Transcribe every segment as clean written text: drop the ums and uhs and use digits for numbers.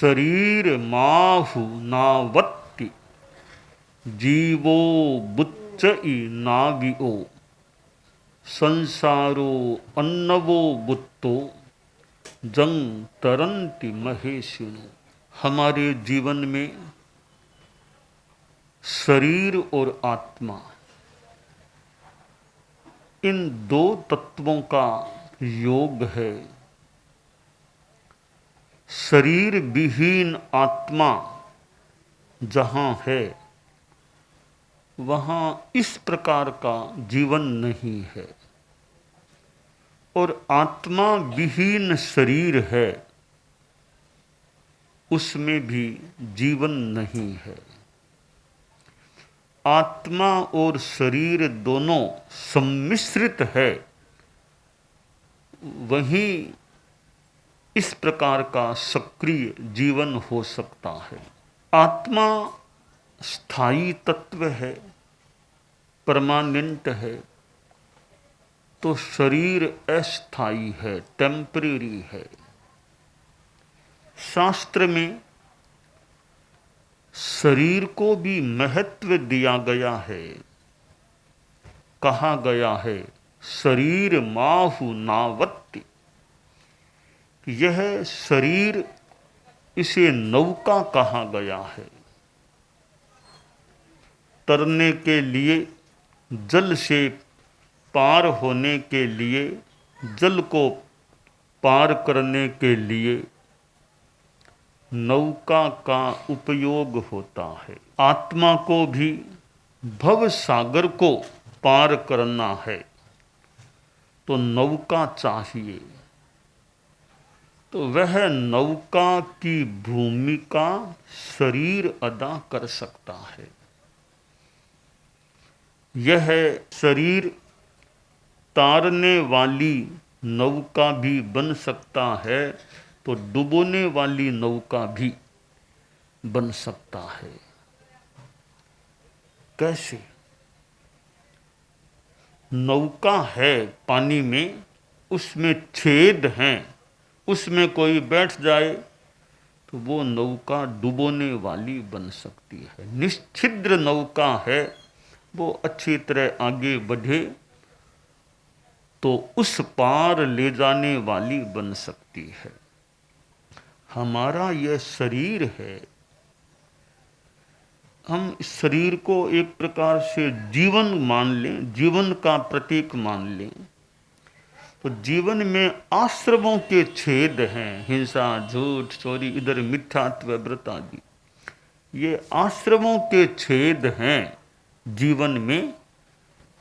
शरीर माहु नावत्ति जीवो बुच्चई नागिओ संसारो अन्नवो बुत्तो जंग तरंति महेशिनो। हमारे जीवन में शरीर और आत्मा, इन दो तत्वों का योग है। शरीर विहीन आत्मा जहां है वहां इस प्रकार का जीवन नहीं है, और आत्मा विहीन शरीर है उसमें भी जीवन नहीं है। आत्मा और शरीर दोनों सम्मिश्रित है, वहीं इस प्रकार का सक्रिय जीवन हो सकता है। आत्मा स्थायी तत्व है, परमानेंट है, तो शरीर अस्थायी है, टेम्परेरी है। शास्त्र में शरीर को भी महत्व दिया गया है। कहा गया है शरीर माहु नावत्ति। यह शरीर, इसे नौका कहा गया है। तरने के लिए, जल से पार होने के लिए, जल को पार करने के लिए नौका का उपयोग होता है। आत्मा को भी भव सागर को पार करना है तो नौका चाहिए। तो वह नौका की भूमिका शरीर अदा कर सकता है। यह शरीर तारने वाली नौका भी बन सकता है, तो डुबोने वाली नौका भी बन सकता है। कैसे? नौका है पानी में, उसमें छेद हैं, उसमें कोई बैठ जाए तो वो नौका डुबोने वाली बन सकती है। निश्छिद्र नौका है, वो अच्छी तरह आगे बढ़े तो उस पार ले जाने वाली बन सकती है। हमारा यह शरीर है, हम इस शरीर को एक प्रकार से जीवन मान लें, जीवन का प्रतीक मान लें, तो जीवन में आश्रमों के छेद हैं, हिंसा, झूठ, चोरी, इधर मिथ्यात्व, व्रत आदि। ये आश्रमों के छेद हैं जीवन में,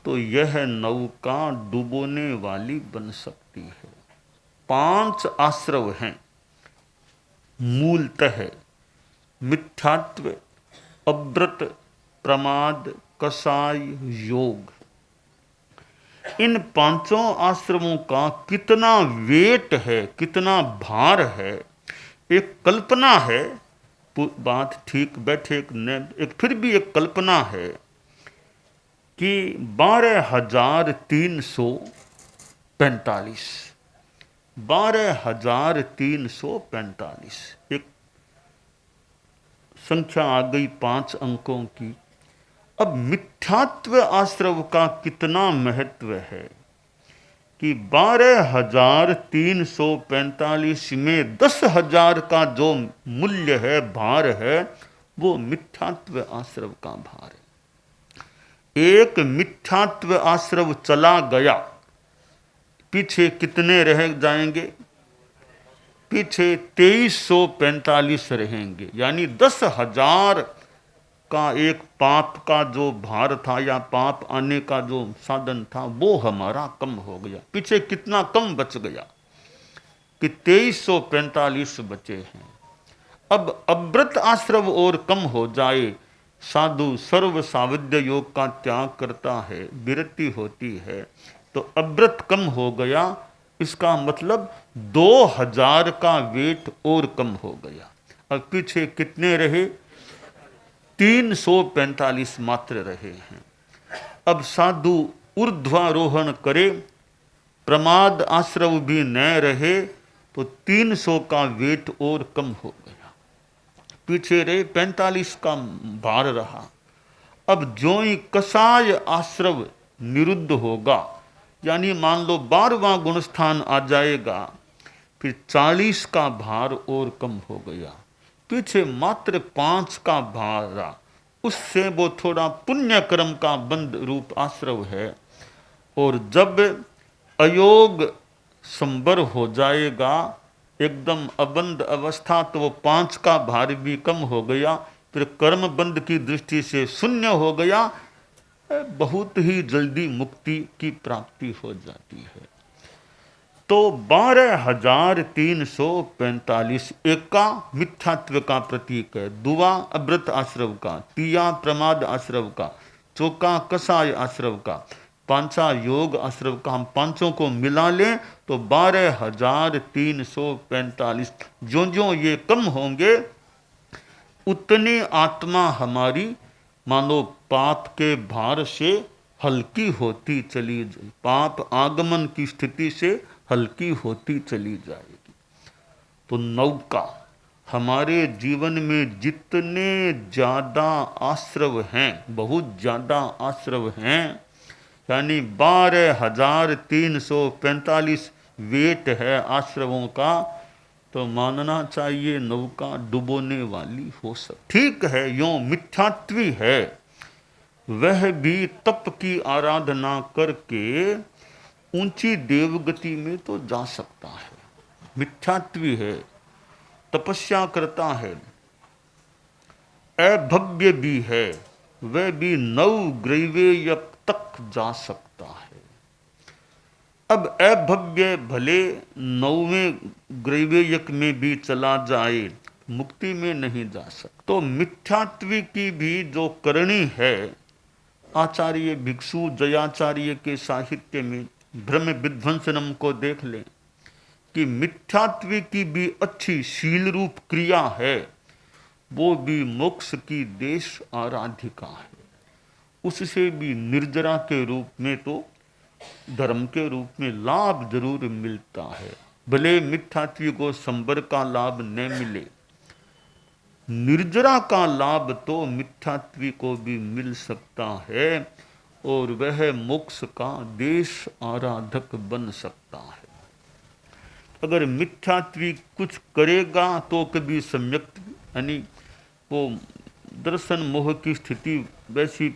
तो यह नौका डुबोने वाली बन सकती है। 5 आश्रव हैं मूलतः: मिथ्यात्व, अव्रत, प्रमाद, कसाय, योग। इन 5 आश्रमों का कितना वेट है, कितना भार है, एक कल्पना है। बात ठीक बैठे एक फिर भी एक कल्पना है कि 12,345 12,345 एक संख्या आ गई 5 अंकों की। अब मिथ्यात्व आश्रव का कितना महत्व है कि 12,345 में 10,000 का जो मूल्य है, भार है, वो मिथ्यात्व आश्रव का भार है। एक मिथ्यात्व आश्रव चला गया, पीछे कितने रह जाएंगे? पीछे 2345 रहेंगे। यानी 10,000 का एक पाप का जो भार था या पाप आने का जो साधन था, वो हमारा कम हो गया। पीछे कितना कम बच गया कि 2345 बचे हैं। अब अव्रत आश्रव और कम हो जाए, साधु सर्व सावध्य योग का त्याग करता है, विरति होती है, तो अव्रत कम हो गया। इसका मतलब 2,000 का वेट और कम हो गया। अब पीछे कितने रहे? 345 मात्र रहे हैं। अब साधु ऊर्ध्वारोहण करे, प्रमाद आश्रव भी न रहे, तो 300 का वेट और कम हो गया। पीछे रहे 45 का भार रहा। अब जो ही कसाय आश्रव निरुद्ध होगा, यानी मान लो 12वां गुणस्थान आ जाएगा, फिर 40 का भार और कम हो गया, पीछे मात्र 5 का भार रहा। उससे वो थोड़ा पुण्य कर्म का बंध रूप आश्रव है। और जब अयोग संबर हो जाएगा, एकदम अबंध अवस्था, तो वो 5 का भार भी कम हो गया, फिर कर्म बंध की दृष्टि से शून्य हो गया। बहुत ही जल्दी मुक्ति की प्राप्ति हो जाती है। तो 12,345 एका मिथ्यात्व का प्रतीक है, दुआ अव्रत आश्रव का, तिया प्रमाद आश्रव का, चौका कसाय आश्रव का, पांचा योग आश्रव का। हम पांचों को मिला लें तो 12,345। जो जो ये कम होंगे उतनी आत्मा हमारी मानो पाप के भार से हल्की होती चली जाए, पाप आगमन की स्थिति से हल्की होती चली जाएगी। तो नौका, हमारे जीवन में जितने ज्यादा आश्रव हैं, बहुत ज्यादा आश्रव हैं, यानी 12,345 वेट है आश्रवों का, तो मानना चाहिए नौका डुबोने वाली हो सकती। ठीक है, यों मिथ्यात्वी है, वह भी तप की आराधना करके ऊंची देवगति में तो जा सकता है। मिथ्यात्वी है, तपस्या करता है, अभव्य भी है, वह भी नवग्रैवेय तक जा सकता है। अब अभव्य भले 9वें ग्रैवेयक में भी चला जाए, मुक्ति में नहीं जा सकता। तो मिथ्यात्वी की भी जो करणी है, आचार्य भिक्षु जयाचार्य के साहित्य में ब्रह्म विध्वंसनम को देख लें कि मिथ्यात्वी की भी अच्छी शील रूप क्रिया है, वो भी मोक्ष की देश आराधिका है। उससे भी निर्जरा के रूप में तो धर्म के रूप में लाभ जरूर मिलता है, भले मिथ्यात्वी को संबर का लाभ न मिले, निर्जरा का लाभ तो मिथ्यात्वी को भी मिल सकता है, और वह मोक्ष का देश आराधक बन सकता है। अगर मिथ्यात्वी कुछ करेगा तो कभी सम्यक, यानी वो दर्शन मोह की स्थिति वैसी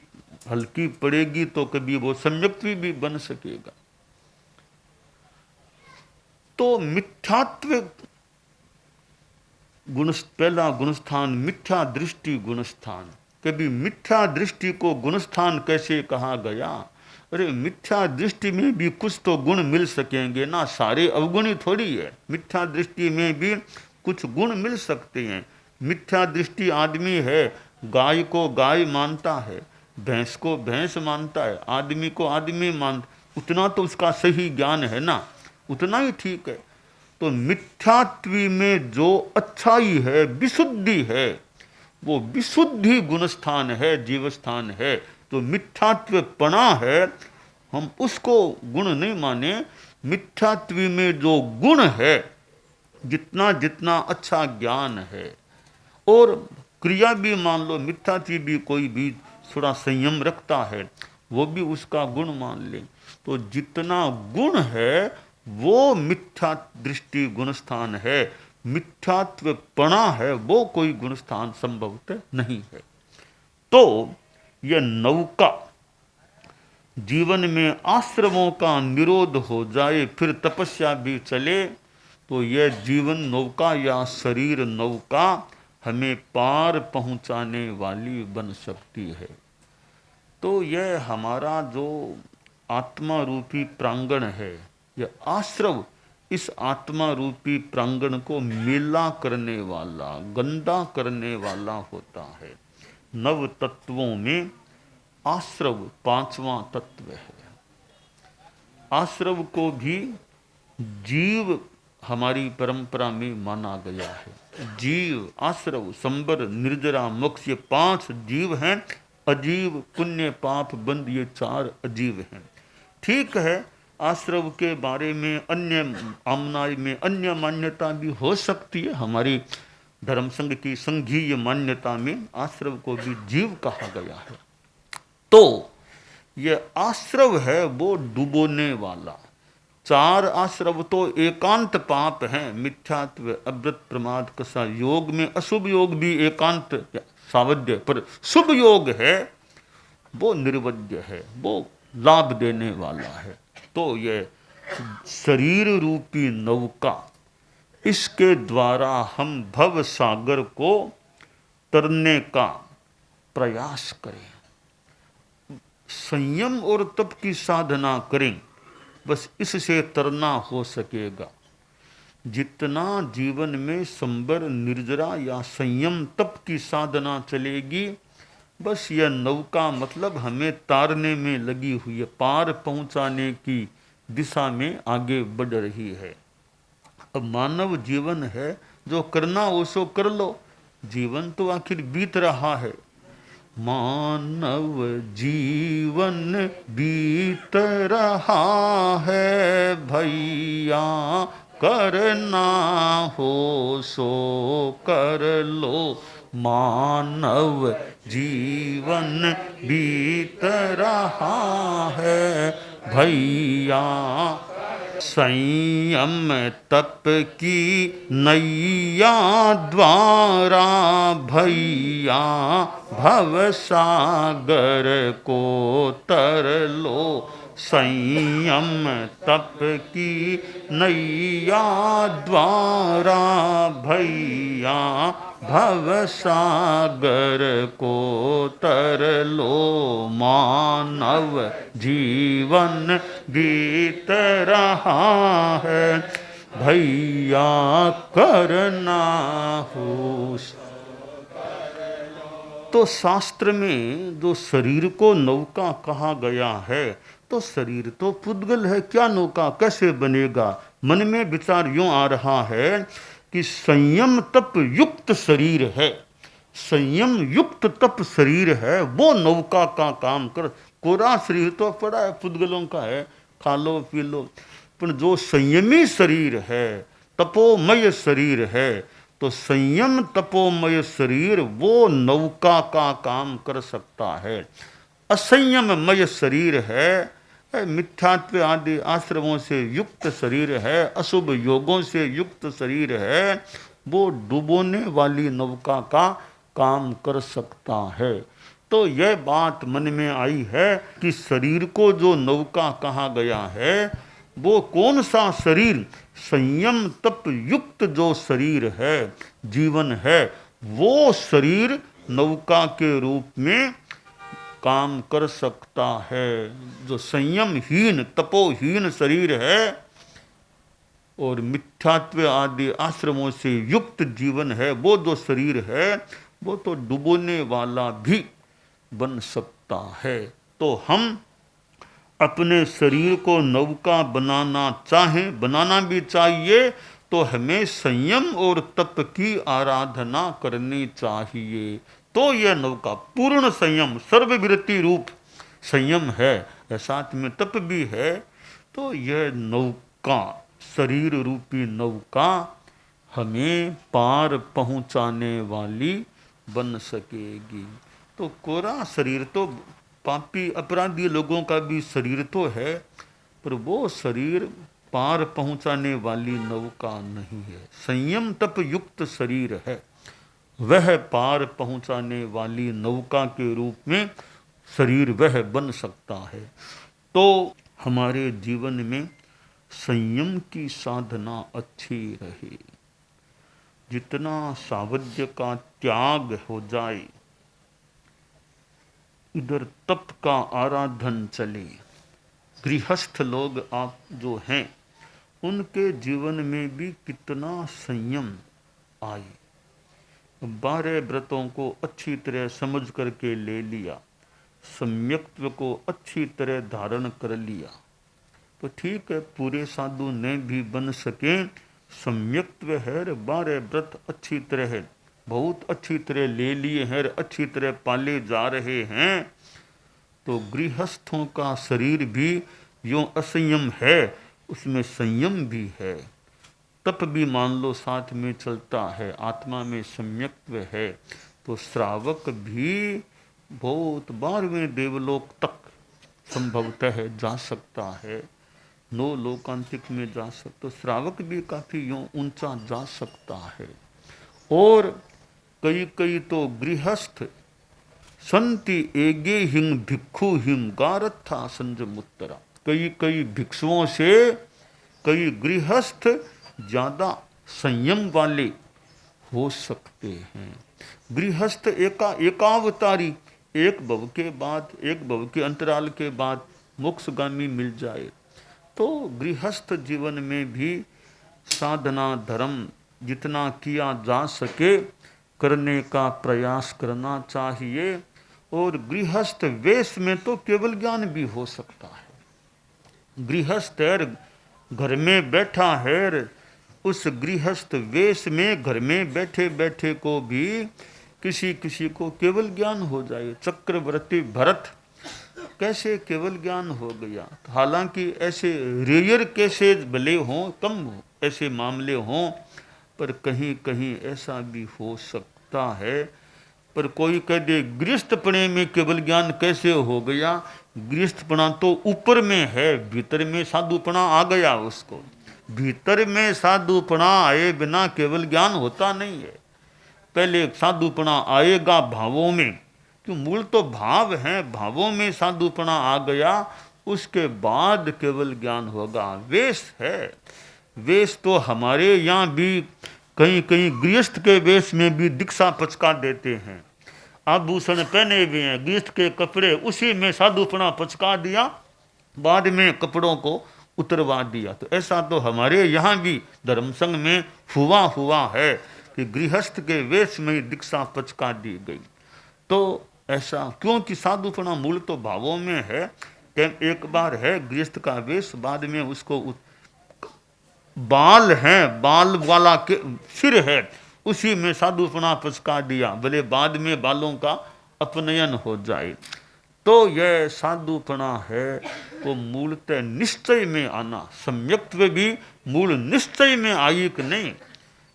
हल्की पड़ेगी, तो कभी वो सम्यक्त्वी भी बन सकेगा। तो मिथ्यात्व गुण, पहला गुणस्थान मिथ्या दृष्टि गुणस्थान। कभी मिथ्या दृष्टि को गुणस्थान कैसे कहा गया? अरे मिथ्या दृष्टि में भी कुछ तो गुण मिल सकेंगे ना, सारे अवगुणी थोड़ी है। मिथ्या दृष्टि में भी कुछ गुण मिल सकते हैं। मिथ्या दृष्टि आदमी है, गाय को गाय मानता है, भैंस को भैंस मानता है, आदमी को आदमी उतना तो उसका सही ज्ञान है ना, उतना ही ठीक है। तो मिथ्यात्वी में जो अच्छाई है, विशुद्धि है, वो विशुद्धि गुणस्थान है, जीवस्थान है। तो मिथ्यात्व पना है, हम उसको गुण नहीं माने। मिथ्यात्वी में जो गुण है, जितना जितना अच्छा ज्ञान है, और क्रिया भी मान लो, मिथ्यात्वी भी कोई भी थोड़ा संयम रखता है, वो भी उसका गुण मान ले। तो जितना गुण है वो मिथ्या दृष्टि गुणस्थान है, मिथ्यात्व पणा है वो कोई गुणस्थान संभवतः नहीं है। तो यह नौका, जीवन में आश्रमों का निरोध हो जाए, फिर तपस्या भी चले, तो यह जीवन नौका या शरीर नौका हमें पार पहुंचाने वाली बन सकती है। तो यह हमारा जो आत्मा रूपी प्रांगण है, यह आश्रव इस आत्मा रूपी प्रांगण को मेला करने वाला, गंदा करने वाला होता है। नव तत्वों में आश्रव 5वां तत्व है। आश्रव को भी जीव हमारी परंपरा में माना गया है। जीव, आश्रव, संबर, निर्जरा, मोक्ष, ये 5 जीव हैं। अजीव, पुण्य, पाप, बंध, ये 4 अजीव हैं। ठीक है, आश्रव के बारे में अन्य आमनाय में अन्य मान्यता भी हो सकती है। हमारी धर्म संघ की संघीय मान्यता में आश्रव को भी जीव कहा गया है। तो ये आश्रव है वो डुबोने वाला। 4 आश्रव तो एकांत पाप हैं, मिथ्यात्व, अव्रत, प्रमाद, कसा। योग में अशुभ योग भी एकांत सावध्य, पर शुभ योग है वो निर्वज्य है, वो लाभ देने वाला है। तो ये शरीर रूपी नौका, इसके द्वारा हम भव सागर को तरने का प्रयास करें, संयम और तप की साधना करें, बस इससे तरना हो सकेगा। जितना जीवन में संबर, निर्जरा या संयम तप की साधना चलेगी, बस यह नौका मतलब हमें तारने में लगी हुई है, पार पहुंचाने की दिशा में आगे बढ़ रही है। अब मानव जीवन है, जो करना वो सो कर लो, जीवन तो आखिर बीत रहा है। मानव जीवन बीत रहा है भैया, करना हो सो कर लो। मानव जीवन बीत रहा है भैया, संयम तप की नैया द्वारा भैया, भव सागर को तर लो। संयम तप की नैया द्वारा भैया, भव सागर को तर लो। मानव जीवन बीत रहा है भैया, करना हो। तो शास्त्र में जो शरीर को नौका कहा गया है, तो शरीर तो पुद्गल है, क्या नौका कैसे बनेगा? मन में विचार यूं आ रहा है कि संयम तप युक्त शरीर है, संयम युक्त तप शरीर है, वो नौका का काम कर। कोरा शरीर तो पड़ा है, पुद्गलों का है, खा लो पी लो। पर जो संयमी शरीर है, तपोमय शरीर है, तो संयम तपोमय शरीर वो नौका का काम कर सकता है। असंयममय शरीर है, मिथ्यात्व आदि आश्रमों से युक्त शरीर है, अशुभ योगों से युक्त शरीर है, वो डुबोने वाली नौका का काम कर सकता है। तो यह बात मन में आई है कि शरीर को जो नौका कहा गया है, वो कौन सा शरीर? संयम तप युक्त जो शरीर है, जीवन है, वो शरीर नौका के रूप में काम कर सकता है। जो संयमहीन तपोहीन शरीर है और मिथ्यात्व आदि आश्रमों से युक्त जीवन है, वो जो शरीर है वो तो डुबोने वाला भी बन सकता है। तो हम अपने शरीर को नौका बनाना चाहें, बनाना भी चाहिए, तो हमें संयम और तप की आराधना करनी चाहिए। तो यह नौका पूर्ण संयम, सर्वविरति रूप संयम है, साथ में तप भी है। तो यह नौका, शरीर रूपी नौका, हमें पार पहुंचाने वाली बन सकेगी। तो कोरा शरीर तो पापी अपराधी लोगों का भी शरीर तो है, पर वो शरीर पार पहुंचाने वाली नौका नहीं है। संयम तप युक्त शरीर है, वह पार पहुंचाने वाली नौका के रूप में शरीर वह बन सकता है। तो हमारे जीवन में संयम की साधना अच्छी रहे, जितना सावध्य का त्याग हो जाए, इधर तप का आराधन चले। गृहस्थ लोग आप जो हैं, उनके जीवन में भी कितना संयम आए। 12 व्रतों को अच्छी तरह समझ करके ले लिया, सम्यक्त्व को अच्छी तरह धारण कर लिया, तो ठीक है, पूरे साधु नहीं भी बन सके, सम्यक्त्व है, 12 व्रत अच्छी तरह है, बहुत अच्छी तरह ले लिए हैं, अच्छी तरह पाले जा रहे हैं। तो गृहस्थों का शरीर भी यूं असंयम है, उसमें संयम भी है, तप भी मान लो साथ में चलता है, आत्मा में सम्यक्त्व है, तो श्रावक भी बहुत 12वें देवलोक तक संभवतः जा सकता है, 9 लोकांतिक में जा सकता, तो श्रावक भी काफी यूं ऊंचा जा सकता है। और कई कई तो गृहस्थ संति एगे हिंग भिक्षु हिम गारथा संजमुत्तरा, कई कई भिक्षुओं से कई गृहस्थ ज्यादा संयम वाले हो सकते हैं। गृहस्थ एकावतारी, एक भव के बाद, एक भव के अंतराल के बाद मोक्षगामी मिल जाए, तो गृहस्थ जीवन में भी साधना धर्म जितना किया जा सके करने का प्रयास करना चाहिए। और गृहस्थ वेश में तो केवल ज्ञान भी हो सकता है। गृहस्थ घर में बैठा है, उस गृहस्थ वेश में घर में बैठे बैठे को भी किसी किसी को केवल ज्ञान हो जाए। चक्रवर्ती भरत कैसे केवल ज्ञान हो गया। हालांकि ऐसे रेयर केसेज भले हों, कम ऐसे मामले हों, पर कहीं कहीं ऐसा भी हो सकता है। पर कोई कह दे गृहस्थपणे में केवल ज्ञान कैसे हो गया, गृहस्थपना तो ऊपर में है, भीतर में साधुपना आ गया उसको। भीतर में साधुपना आए बिना केवल ज्ञान होता नहीं है। पहले साधुपना आएगा भावों में, क्यों मूल तो भाव है, भावों में साधुपना आ गया, उसके बाद केवल ज्ञान होगा। वेश है, वेश तो हमारे यहाँ भी कहीं कहीं गृहस्थ के वेश में भी दीक्षा पचका देते हैं। आभूषण पहने हुए हैं, गृहस्थ के कपड़े, उसी में साधुपना पचका दिया, बाद में कपड़ों को उतरवा दिया। तो ऐसा तो हमारे यहाँ भी धर्म संघ में हुआ है कि गृहस्थ के वेश में ही दीक्षा पचका दी गई। तो ऐसा क्योंकि साधुपना मूल तो भावों में है। एक बार है गृहस्थ का वेश, बाद में उसको बाल हैं, बाल वाला के सिर है, उसी में साधुपना पचका दिया, भले बाद में बालों का अपनयन हो जाए। तो यह साधुपना है वो मूलतः निश्चय में आना। सम्यक्त्व भी मूल निश्चय में आई कि नहीं,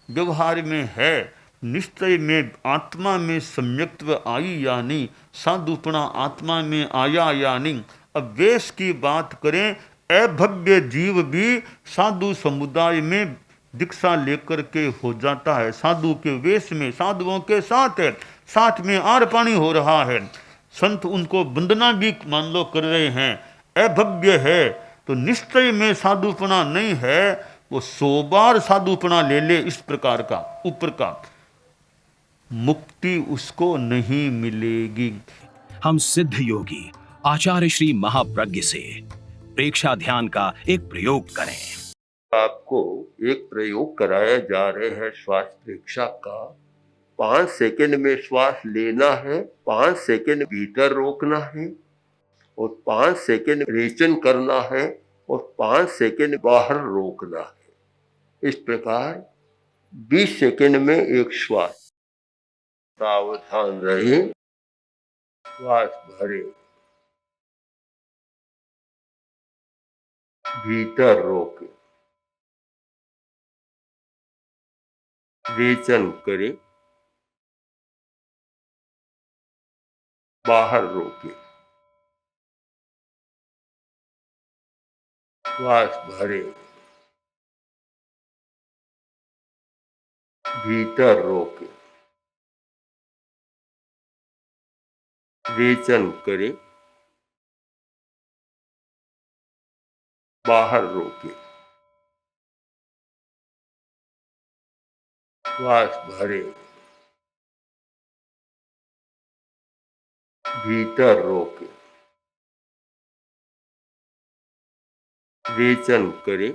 व्यवहार में है, निश्चय में आत्मा में सम्यक्त्व आई या नहीं, साधुपना आत्मा में आया या नहीं। अब वेश की बात करें, अभव्य जीव भी साधु समुदाय में दीक्षा लेकर के हो जाता है, साधु के वेश में, साधुओं के साथ है, साथ में आर पानी हो रहा है, संत उनको वंदना भी मान लो कर रहे हैं, अभव्य है। तो निश्चय में साधुपना नहीं है, वो 100 बार साधुपना ले ले इस प्रकार का ऊपर का, मुक्ति उसको नहीं मिलेगी। हम सिद्ध योगी आचार्य श्री महाप्रज्ञ से प्रेक्षा ध्यान का एक प्रयोग करें। आपको एक प्रयोग कराया जा रहे हैं श्वास प्रेक्षा का। 5 सेकंड में श्वास लेना है, 5 सेकंड भीतर रोकना है और 5 सेकंड रेचन करना है और 5 सेकंड बाहर रोकना है। इस प्रकार 20 सेकंड में एक श्वास। सावधान रहे, श्वास भरे, भीतर रोके, रेचन करे, बाहर रोके, श्वास भरे, भीतर रोके, रेचन करे, बाहर रोके, श्वास भरे, भीतर रोके, रेचन करे,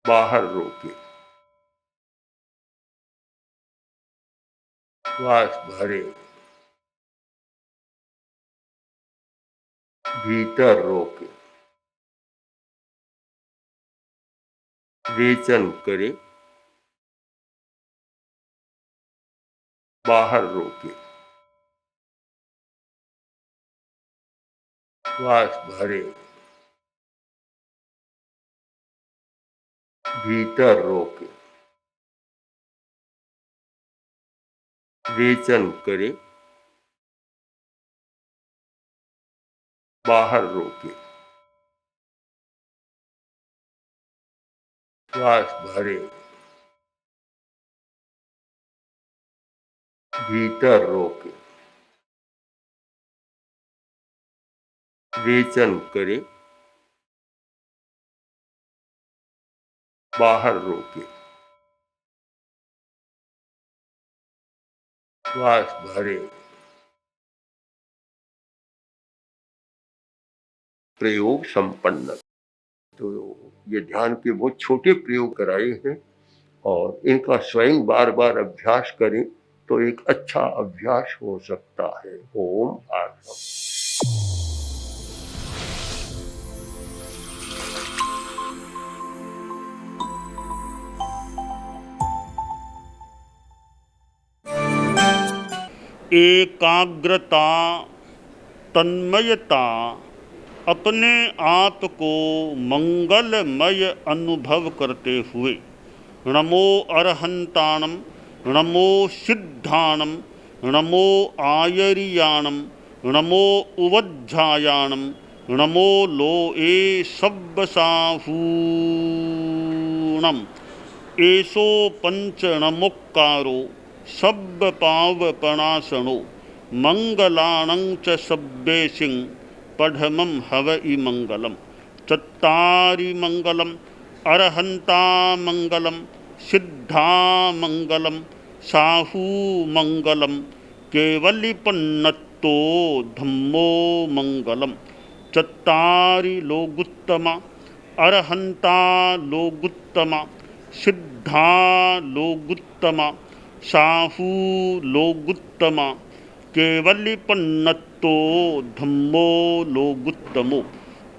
बाहर रोके, श्वास भरे, भीतर रोके, रेचन करे, बाहर रोके, श्वास भरे, भीतर रोके, रेचन करे, बाहर रोके, श्वास भरे, भीतर रोके, रेचन करे, बाहर रोके, श्वास भरे। प्रयोग संपन्न। तो ये ध्यान के बहुत छोटे प्रयोग कराए हैं और इनका स्वयं बार बार अभ्यास करें तो एक अच्छा अभ्यास हो सकता है। ओम आत्मा। एकाग्रता, तन्मयता, अपने आप को मंगलमय अनुभव करते हुए नमो अरहंताणम, नमो सिद्धाणम, नमो आयरियाणम, नमो उवज्झायाणम, नमो लोए सब्बसाहूणम, एसो पंच नमोक्कारो सब्ब पावपणासनो, मंगलाणं च सब्बेसिं पढ़मं हवइ मंगलम। चत्तारि मंगलम, अरहंता मंगलम, सिद्धा मंगलम, साहू मंगलम, केवलिपन्नत्तो धम्मो मंगलम। चत्तारि लोगुत्तमा, अरहंता लोगुत्तमा, सिद्धा लोगुत्तमा, साहू लोगुत्तमा, केवलिपन्नत्तो धम्मो लोगुत्तमो।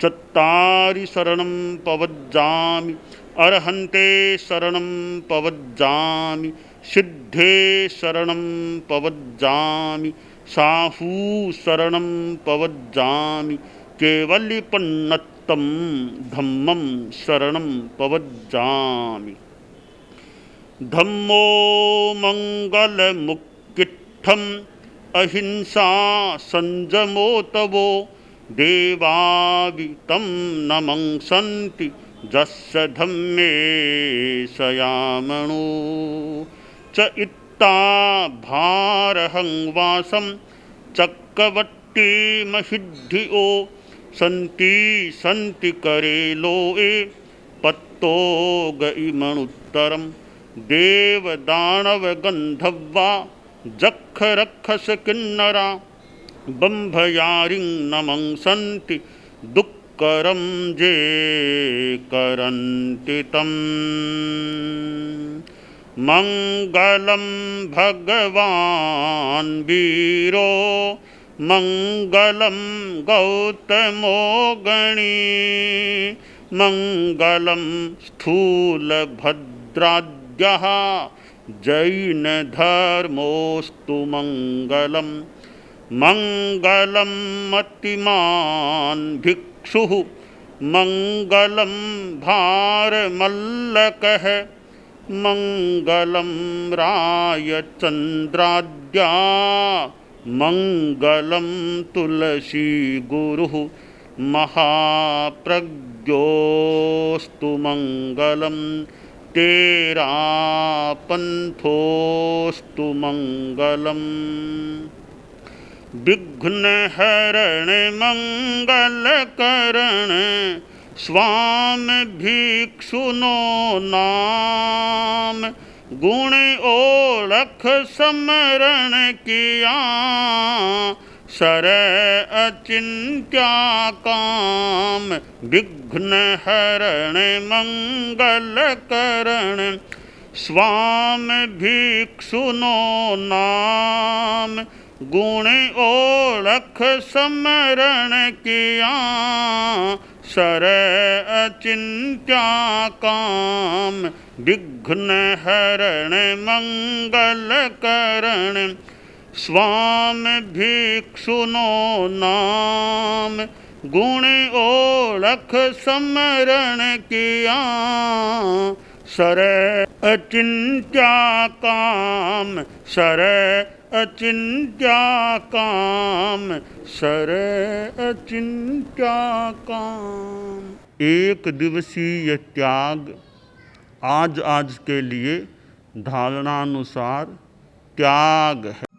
चत्तारि शरणं पवज्जामि, अरहन्ते शरणं पवज्जामि, सिद्धे शरणं पवज्जामि, साहू शरणं पवज्जामि, केवलिपन्नत्तं धम्मं शरणं पवज्जामि। धम्मो मंगलमुक्किट्ठम्, अहिंसा संजमो तवो, देवावितं नमंसन्ति जस्य धम्मे सयामणो। च इत्ता भारहं वासं चक्रवट्टिमहिद्धियो, सन्ति सन्ति करे लोए पत्तो गइमणुत्तरम्। देवदानव गंधर्वा जख रक्षस किन्नरा, बंभयारिं नमंसन्ति दुक्करं जे करन्ति तम्। मंगलं भगवान् वीरो, मंगलं गौतमो गणी, मंगलं स्थूलभद्राद्यः जैनधर्मोऽस्तु मंगलम्। मंगलं मतिमान् भिक्षुः, मंगलं भारमल्लकः, मंगलं रायचन्द्राद्या, मंगलं तुलसी गुरुः, महाप्रज्ञोऽस्तु मंगलम्। तेरा पंथोऽस्तु मंगलम्। विघ्नहरण मंगलकरण, स्वामी भिक्षुनो नाम, गुण ओळख समरण किया, सर अचिंत्या काम। विघ्नहरण मंगलकरण, स्वामी भिक्षुनो नाम, गुण ओळख समरण किया, सर अचिंत्या काम। विघ्नहरण मंगलकरण, स्वामी भिक्षुनो नाम, गुण ओळख समरण किया, सर अचिंत्या काम, सर अचिंत्या काम, सर अचिंत्या काम। एक दिवसीय त्याग आज के लिए धारणानुसार त्याग है।